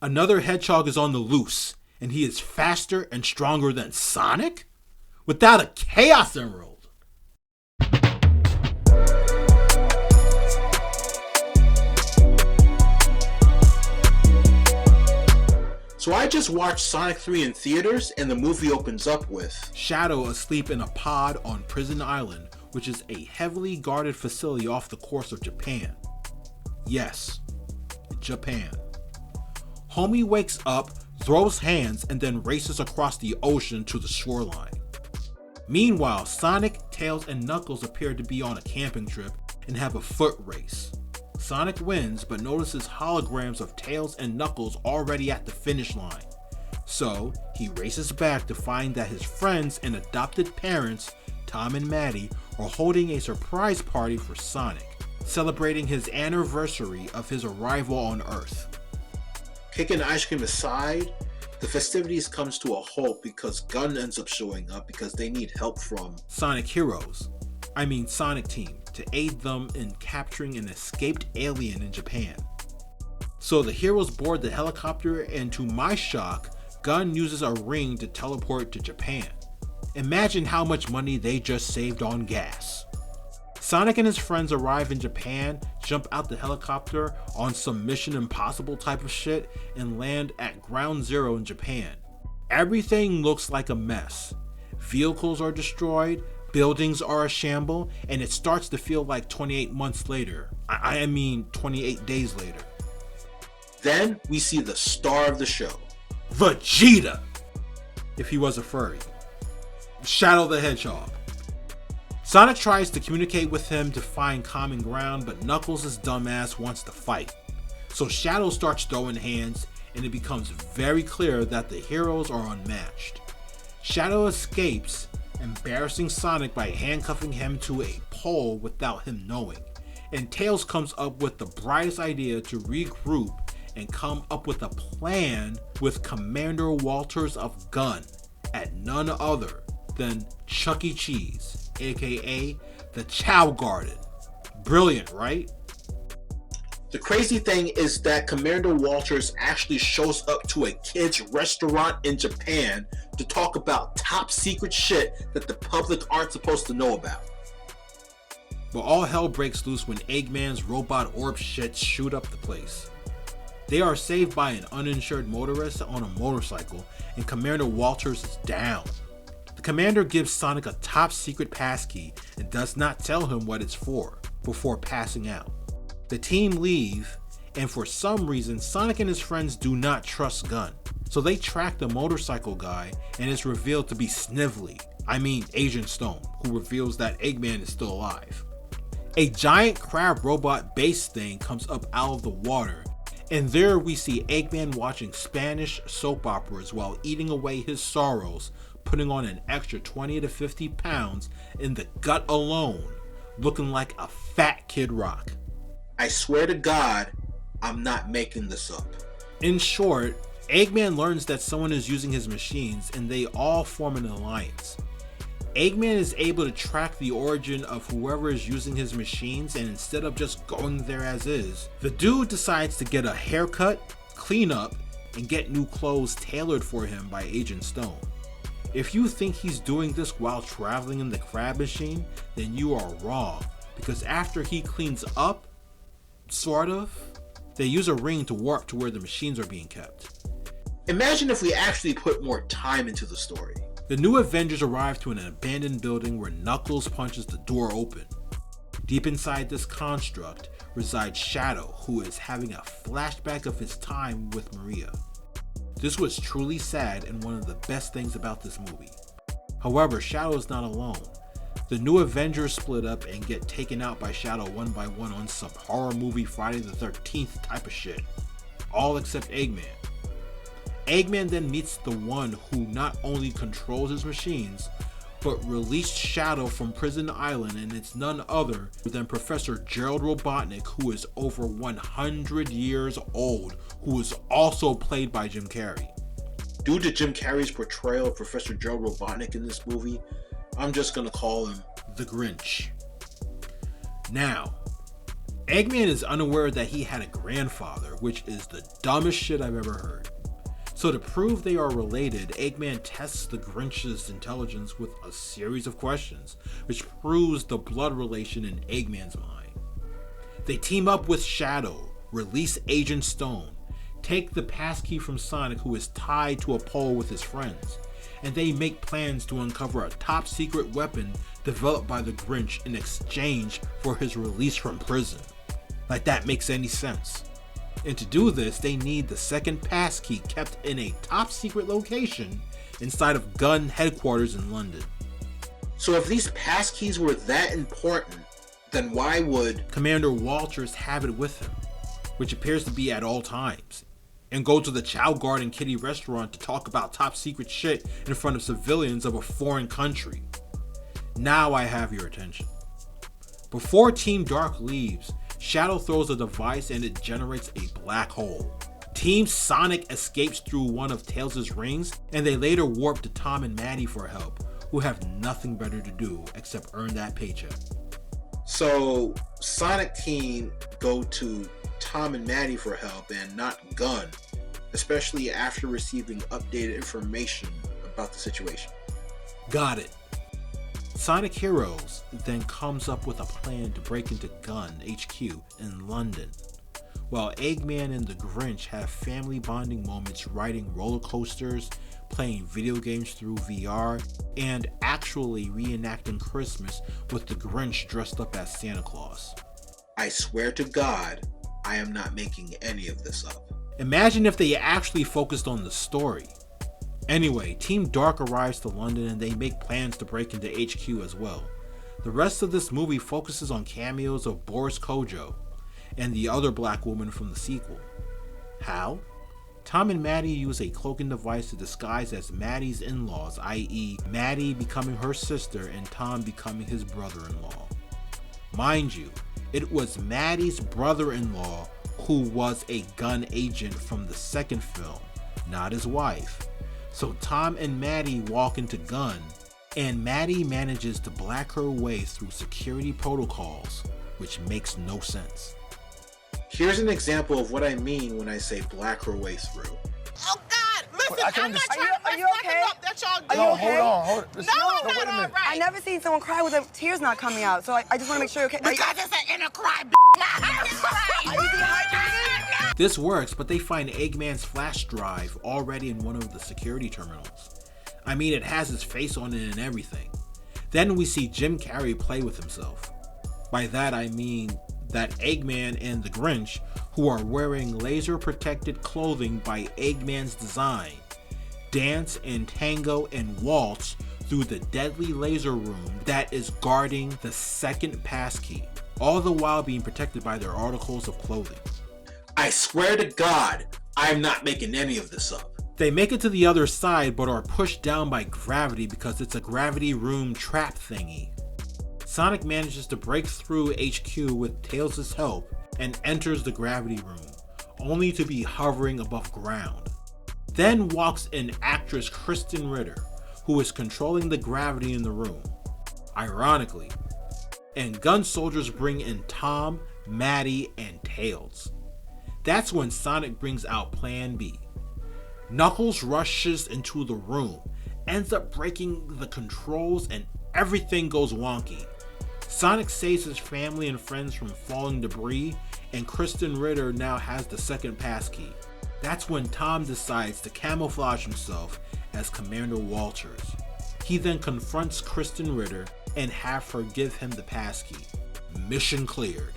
Another hedgehog is on the loose, and he is faster and stronger than Sonic? Without a Chaos Emerald! So I just watched Sonic 3 in theaters, and the movie opens up with Shadow asleep in a pod on Prison Island, which is a heavily guarded facility off the coast of Japan. Yes, Japan. Homie wakes up, throws hands, and then races across the ocean to the shoreline. Meanwhile, Sonic, Tails, and Knuckles appear to be on a camping trip and have a foot race. Sonic wins, but notices holograms of Tails and Knuckles already at the finish line. So, he races back to find that his friends and adopted parents, Tom and Maddie, are holding a surprise party for Sonic, celebrating his anniversary of his arrival on Earth. Kicking ice cream aside, the festivities comes to a halt because Gun ends up showing up because they need help from Sonic Team, to aid them in capturing an escaped alien in Japan. So the heroes board the helicopter, and to my shock, Gun uses a ring to teleport to Japan. Imagine how much money they just saved on gas. Sonic and his friends arrive in Japan, jump out the helicopter on some Mission Impossible type of shit, and land at Ground Zero in Japan. Everything looks like a mess. Vehicles are destroyed, buildings are a shamble, and it starts to feel like 28 months later. I mean 28 days later. Then we see the star of the show, Vegeta! If he was a furry. Shadow the Hedgehog. Sonic tries to communicate with him to find common ground, but Knuckles' dumbass wants to fight. So Shadow starts throwing hands, and it becomes very clear that the heroes are unmatched. Shadow escapes, embarrassing Sonic by handcuffing him to a pole without him knowing, and Tails comes up with the brightest idea to regroup and come up with a plan with Commander Walters of Gun at none other than Chuck E. Cheese, aka the Chow Garden. Brilliant, right? The crazy thing is that Commander Walters actually shows up to a kid's restaurant in Japan to talk about top secret shit that the public aren't supposed to know about. But all hell breaks loose when Eggman's robot orb shits shoot up the place. They are saved by an uninsured motorist on a motorcycle, and Commander Walters is down. The commander gives Sonic a top secret passkey and does not tell him what it's for before passing out. The team leave, and for some reason Sonic and his friends do not trust Gun. So they track the motorcycle guy, and it's revealed to be Agent Stone, who reveals that Eggman is still alive. A giant crab robot base thing comes up out of the water, and there we see Eggman watching Spanish soap operas while eating away his sorrows, putting on an extra 20 to 50 pounds in the gut alone, looking like a fat Kid Rock. I swear to God, I'm not making this up. In short, Eggman learns that someone is using his machines, and they all form an alliance. Eggman is able to track the origin of whoever is using his machines, and instead of just going there as is, the dude decides to get a haircut, clean up, and get new clothes tailored for him by Agent Stone. If you think he's doing this while traveling in the crab machine, then you are wrong, because after he cleans up, sort of, they use a ring to warp to where the machines are being kept. Imagine if we actually put more time into the story. The new Avengers arrive to an abandoned building where Knuckles punches the door open. Deep inside this construct resides Shadow, who is having a flashback of his time with Maria. This was truly sad and one of the best things about this movie. However, Shadow is not alone. The new Avengers split up and get taken out by Shadow one by one on some horror movie Friday the 13th type of shit. All except Eggman. Eggman then meets the one who not only controls his machines, but released Shadow from Prison Island, and it's none other than Professor Gerald Robotnik, who is over 100 years old, who is also played by Jim Carrey. Due to Jim Carrey's portrayal of Professor Gerald Robotnik in this movie, I'm just gonna call him the Grinch. Now, Eggman is unaware that he had a grandfather, which is the dumbest shit I've ever heard. So to prove they are related, Eggman tests the Grinch's intelligence with a series of questions, which proves the blood relation in Eggman's mind. They team up with Shadow, release Agent Stone, take the passkey from Sonic, who is tied to a pole with his friends, and they make plans to uncover a top secret weapon developed by the Grinch in exchange for his release from prison. Like that makes any sense. And to do this, they need the second passkey kept in a top secret location inside of Gun headquarters in London. So if these passkeys were that important, then why would Commander Walters have it with him, which appears to be at all times, and go to the Chow Garden Kitty restaurant to talk about top secret shit in front of civilians of a foreign country? Now I have your attention. Before Team Dark leaves, Shadow throws a device and it generates a black hole. Team Sonic escapes through one of Tails' rings, and they later warp to Tom and Maddie for help, who have nothing better to do except earn that paycheck. So Sonic Team go to Tom and Maddie for help and not Gun, especially after receiving updated information about the situation. Got it. Sonic Heroes then comes up with a plan to break into Gun HQ in London, while Eggman and the Grinch have family bonding moments riding roller coasters, playing video games through VR, and actually reenacting Christmas with the Grinch dressed up as Santa Claus. I swear to God, I am not making any of this up. Imagine if they actually focused on the story. Anyway, Team Dark arrives to London and they make plans to break into HQ as well. The rest of this movie focuses on cameos of Boris Kojo and the other black woman from the sequel. How? Tom and Maddie use a cloaking device to disguise as Maddie's in-laws, i.e. Maddie becoming her sister and Tom becoming his brother-in-law. Mind you, it was Maddie's brother-in-law who was a Gun agent from the second film, not his wife. So Tom and Maddie walk into Gun, and Maddie manages to black her way through security protocols, which makes no sense. Here's an example of what I mean when I say black her way through. Oh God! Listen, I'm not trying to Are you okay? up that y'all do. Are you okay? Hold on. Listen, No, I'm wait not a minute. all right. I never seen someone cry with the tears not coming out, so I just want to make sure you're okay. Because it's an inner cry, Are you dehydrated? This works, but they find Eggman's flash drive already in one of the security terminals. I mean, it has his face on it and everything. Then we see Jim Carrey play with himself. By that I mean that Eggman and the Grinch, who are wearing laser protected clothing by Eggman's design, dance and tango and waltz through the deadly laser room that is guarding the second passkey, all the while being protected by their articles of clothing. I swear to God, I'm not making any of this up. They make it to the other side but are pushed down by gravity because it's a gravity room trap thingy. Sonic manages to break through HQ with Tails' help and enters the gravity room, only to be hovering above ground. Then walks in actress Kristen Ritter, who is controlling the gravity in the room, ironically. And Gun soldiers bring in Tom, Maddie, and Tails. That's when Sonic brings out Plan B. Knuckles rushes into the room, ends up breaking the controls, and everything goes wonky. Sonic saves his family and friends from falling debris, and Kristen Ritter now has the second passkey. That's when Tom decides to camouflage himself as Commander Walters. He then confronts Kristen Ritter and have her give him the passkey. Mission cleared.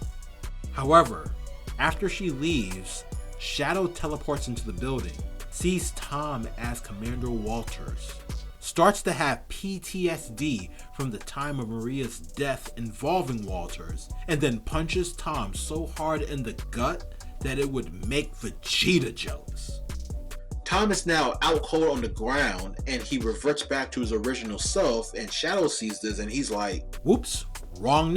However, after she leaves, Shadow teleports into the building, sees Tom as Commander Walters, starts to have PTSD from the time of Maria's death involving Walters, and then punches Tom so hard in the gut that it would make Vegeta jealous. Tom is now out cold on the ground and he reverts back to his original self, and Shadow sees this and he's like, Whoops, wrong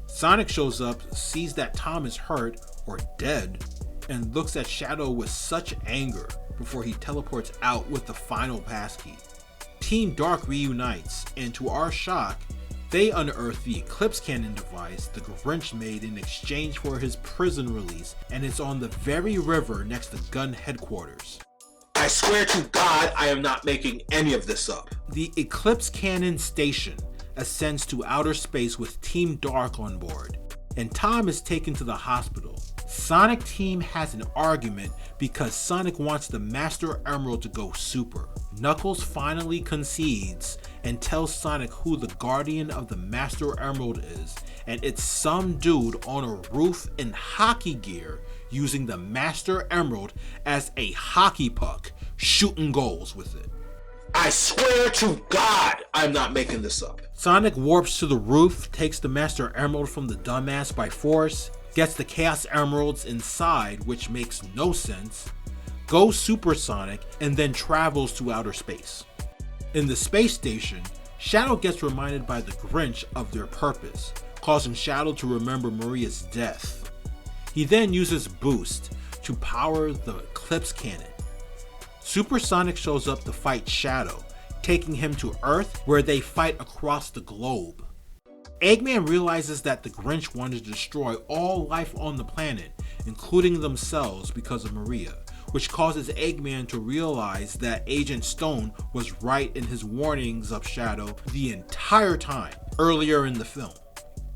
Sonic shows up, sees that Tom is hurt or dead, and looks at Shadow with such anger before he teleports out with the final passkey. Team Dark reunites, and to our shock, They unearth the Eclipse Cannon device the Grinch made in exchange for his prison release, and it's on the very river next to gun headquarters. I swear to God, I am not making any of this up. The Eclipse Cannon station ascends to outer space with Team Dark on board, and Tom is taken to the hospital. Sonic Team has an argument because Sonic wants the Master Emerald to go super. Knuckles finally concedes and tells Sonic who the guardian of the Master Emerald is, and it's some dude on a roof in hockey gear using the Master Emerald as a hockey puck, shooting goals with it. I swear to God, I'm not making this up. Sonic warps to the roof, takes the Master Emerald from the dumbass by force, gets the Chaos Emeralds inside, which makes no sense, goes supersonic, and then travels to outer space. In the space station, Shadow gets reminded by the Grinch of their purpose, causing Shadow to remember Maria's death. He then uses Boost to power the Eclipse Cannon. Supersonic shows up to fight Shadow, taking him to Earth where they fight across the globe. Eggman realizes that the Grinch wanted to destroy all life on the planet, including themselves because of Maria, which causes Eggman to realize that Agent Stone was right in his warnings of Shadow the entire time earlier in the film.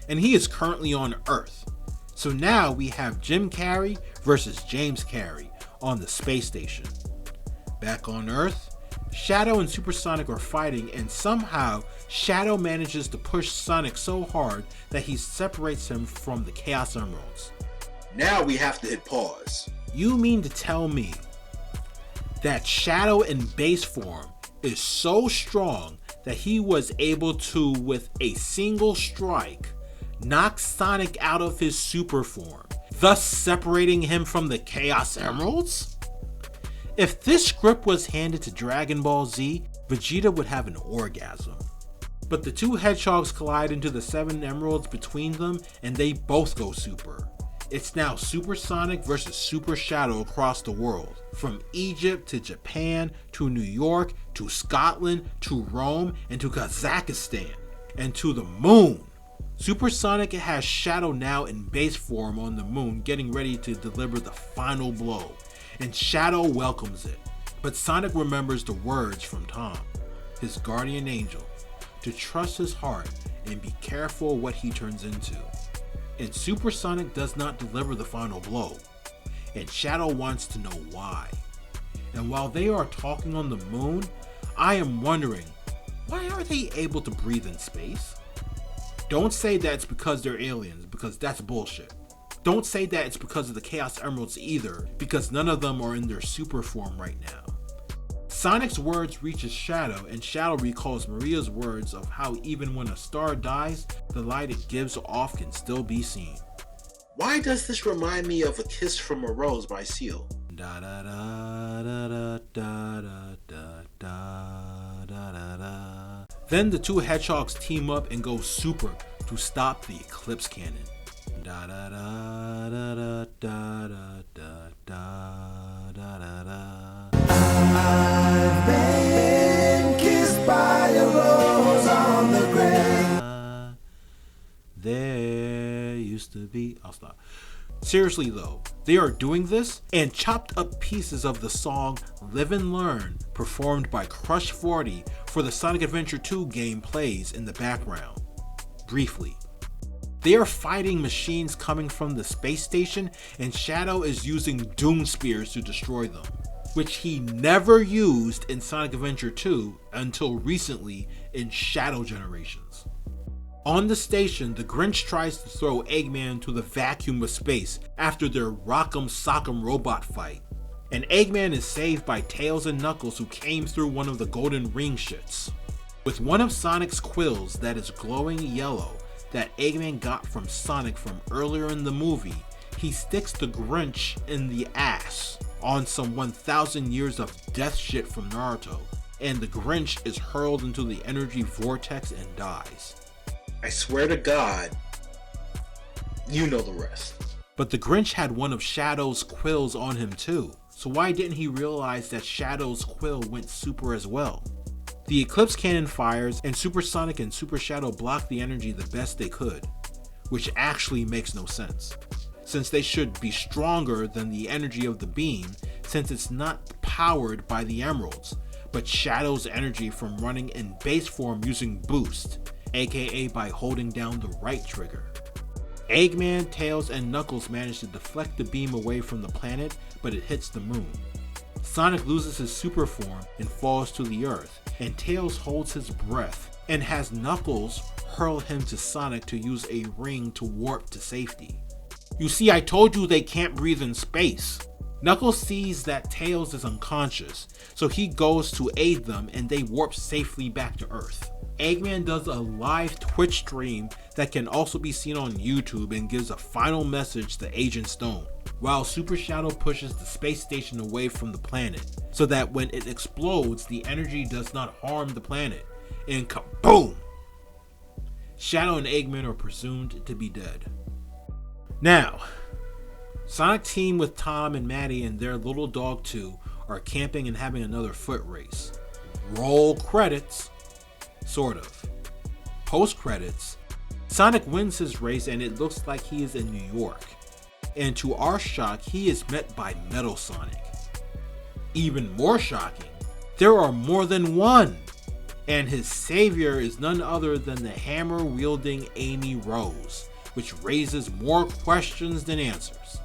And he is currently on Earth. So now we have Jim Carrey versus James Carrey on the space station. Back on Earth, Shadow and Supersonic are fighting, and somehow Shadow manages to push Sonic so hard that he separates him from the Chaos Emeralds. Now we have to hit pause. You mean to tell me that Shadow in base form is so strong that he was able to, with a single strike, knock Sonic out of his super form, thus separating him from the Chaos Emeralds? If this script was handed to Dragon Ball Z, Vegeta would have an orgasm. But the two hedgehogs collide into the 7 emeralds between them, and they both go super. It's now Supersonic versus Super Shadow across the world, from Egypt to Japan to New York to Scotland to Rome and to Kazakhstan and to the moon. Supersonic has Shadow now in base form on the moon, getting ready to deliver the final blow, and Shadow welcomes it. But Sonic remembers the words from Tom, his guardian angel, to trust his heart and be careful what he turns into. And Supersonic does not deliver the final blow, and Shadow wants to know why. And while they are talking on the moon, I am wondering, why are they able to breathe in space? Don't say that it's because they're aliens, because that's bullshit. Don't say that it's because of the Chaos Emeralds either, because none of them are in their super form right now. Sonic's words reaches Shadow, and Shadow recalls Maria's words of how even when a star dies, the light it gives off can still be seen. Why does this remind me of A Kiss from a Rose by Seal? Da da da da da da da da da da. Then the two hedgehogs team up and go super to stop the Eclipse Cannon. Da da da da da da da da da da da. I've been kissed by a rose on the grave. There used to be. I'll stop. Seriously though, they are doing this, and chopped up pieces of the song Live and Learn, performed by Crush 40 for the Sonic Adventure 2 game, plays in the background. Briefly. They are fighting machines coming from the space station, and Shadow is using Doom Spears to destroy them, which he never used in Sonic Adventure 2 until recently in Shadow Generations. On the station, the Grinch tries to throw Eggman to the vacuum of space after their Rock'em Sock'em robot fight, and Eggman is saved by Tails and Knuckles, who came through one of the golden ring shits. With one of Sonic's quills that is glowing yellow that Eggman got from Sonic from earlier in the movie, he sticks the Grinch in the ass on some 1000 years of death shit from Naruto, and the Grinch is hurled into the energy vortex and dies. I swear to God, you know the rest. But the Grinch had one of Shadow's quills on him too, so why didn't he realize that Shadow's quill went super as well? The Eclipse cannon fires, and Supersonic and Super Shadow block the energy the best they could, which actually makes no sense, since they should be stronger than the energy of the beam, since it's not powered by the emeralds, but Shadow's energy from running in base form using boost, aka by holding down the right trigger. Eggman, Tails, and Knuckles manage to deflect the beam away from the planet, but it hits the moon. Sonic loses his super form and falls to the earth, and Tails holds his breath and has Knuckles hurl him to Sonic to use a ring to warp to safety. You see, I told you they can't breathe in space. Knuckles sees that Tails is unconscious, so he goes to aid them and they warp safely back to Earth. Eggman does a live Twitch stream that can also be seen on YouTube and gives a final message to Agent Stone, while Super Shadow pushes the space station away from the planet, so that when it explodes, the energy does not harm the planet, and kaboom! Shadow and Eggman are presumed to be dead. Now, Sonic team with Tom and Maddie and their little dog 2 are camping and having another foot race. Roll credits. Sort of. Post credits, Sonic wins his race and it looks like he is in New York. And to our shock, he is met by Metal Sonic. Even more shocking, there are more than one! And his savior is none other than the hammer-wielding Amy Rose, which raises more questions than answers.